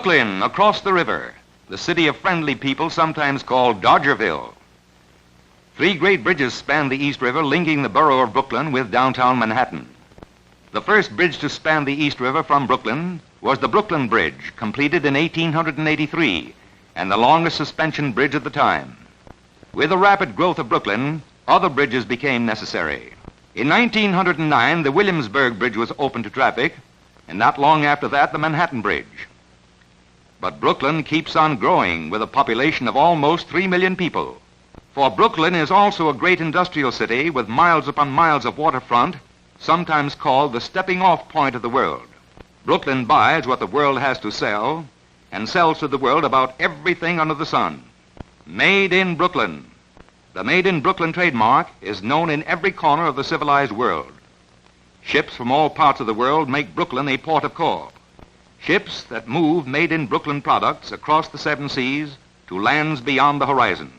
Brooklyn, across the river, the city of friendly people sometimes called Dodgerville. 3 great bridges span the East River, linking the borough of Brooklyn with downtown Manhattan. The first bridge to span the East River from Brooklyn was the Brooklyn Bridge, completed in 1883, and the longest suspension bridge at the time. With the rapid growth of Brooklyn, other bridges became necessary. In 1909, the Williamsburg Bridge was opened to traffic, and not long after that, the Manhattan Bridge. But Brooklyn keeps on growing with a population of almost 3 million people. For Brooklyn is also a great industrial city with miles upon miles of waterfront, sometimes called the stepping-off point of the world. Brooklyn buys what the world has to sell and sells to the world about everything under the sun. Made in Brooklyn. The Made in Brooklyn trademark is known in every corner of the civilized world. Ships from all parts of the world make Brooklyn a port of call. Ships that move Made in Brooklyn products across the 7 seas to lands beyond the horizon.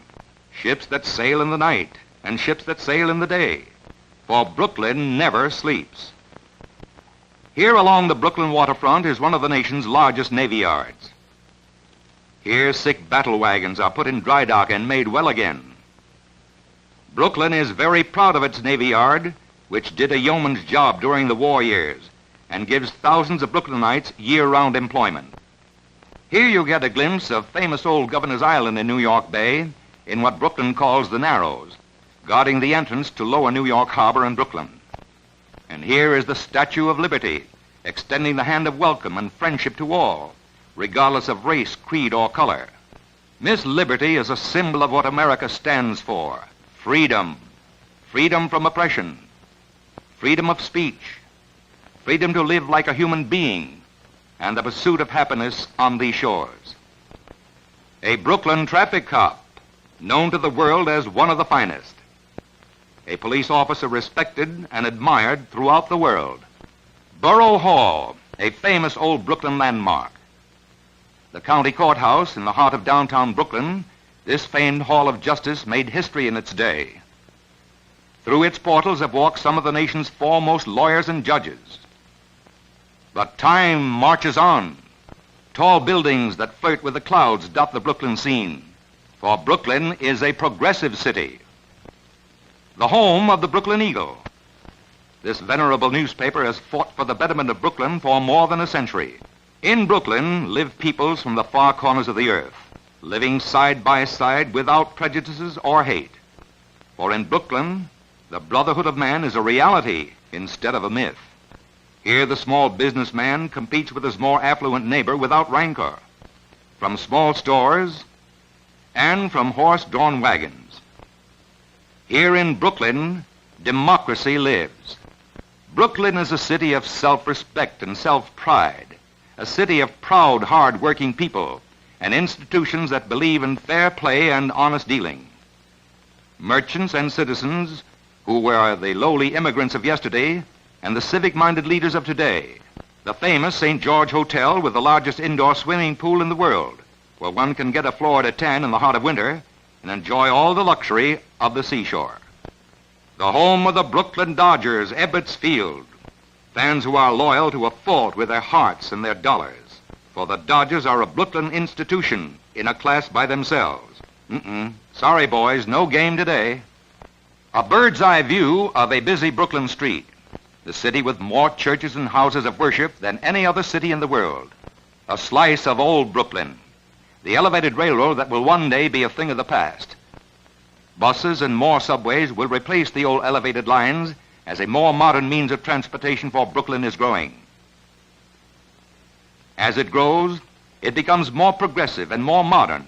Ships that sail in the night and ships that sail in the day. For Brooklyn never sleeps. Here along the Brooklyn waterfront is one of the nation's largest navy yards. Here sick battle wagons are put in dry dock and made well again. Brooklyn is very proud of its navy yard, which did a yeoman's job during the war years and gives thousands of Brooklynites year-round employment. Here you get a glimpse of famous old Governor's Island in New York Bay in what Brooklyn calls the Narrows, guarding the entrance to lower New York Harbor and Brooklyn. And here is the Statue of Liberty, extending the hand of welcome and friendship to all, regardless of race, creed, or color. Miss Liberty is a symbol of what America stands for: freedom, freedom from oppression, freedom of speech, freedom to live like a human being, and the pursuit of happiness on these shores. A Brooklyn traffic cop, known to the world as one of the finest. A police officer respected and admired throughout the world. Borough Hall, a famous old Brooklyn landmark. The county courthouse in the heart of downtown Brooklyn, this famed hall of justice made history in its day. Through its portals have walked some of the nation's foremost lawyers and judges. But time marches on. Tall buildings that flirt with the clouds dot the Brooklyn scene. For Brooklyn is a progressive city. The home of the Brooklyn Eagle. This venerable newspaper has fought for the betterment of Brooklyn for more than a century. In Brooklyn live peoples from the far corners of the earth, living side by side without prejudices or hate. For in Brooklyn, the brotherhood of man is a reality instead of a myth. Here the small businessman competes with his more affluent neighbor without rancor, from small stores and from horse-drawn wagons. Here in Brooklyn, democracy lives. Brooklyn is a city of self-respect and self-pride, a city of proud, hard-working people and institutions that believe in fair play and honest dealing. Merchants and citizens who were the lowly immigrants of yesterday and the civic-minded leaders of today. The famous St. George Hotel with the largest indoor swimming pool in the world, where one can get a Florida tan in the heart of winter and enjoy all the luxury of the seashore. The home of the Brooklyn Dodgers, Ebbets Field. Fans who are loyal to a fault with their hearts and their dollars. For the Dodgers are a Brooklyn institution in a class by themselves. Sorry, boys, no game today. A bird's eye view of a busy Brooklyn street. The city with more churches and houses of worship than any other city in the world. A slice of old Brooklyn. The elevated railroad that will one day be a thing of the past. Buses and more subways will replace the old elevated lines as a more modern means of transportation for Brooklyn is growing. As it grows, it becomes more progressive and more modern,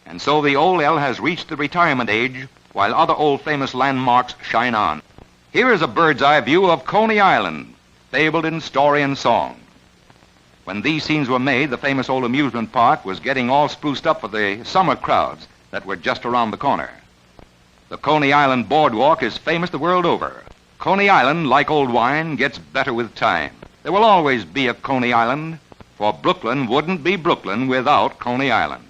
and so the old L has reached the retirement age while other old famous landmarks shine on. Here is a bird's eye view of Coney Island, fabled in story and song. When these scenes were made, the famous old amusement park was getting all spruced up for the summer crowds that were just around the corner. The Coney Island boardwalk is famous the world over. Coney Island, like old wine, gets better with time. There will always be a Coney Island, for Brooklyn wouldn't be Brooklyn without Coney Island.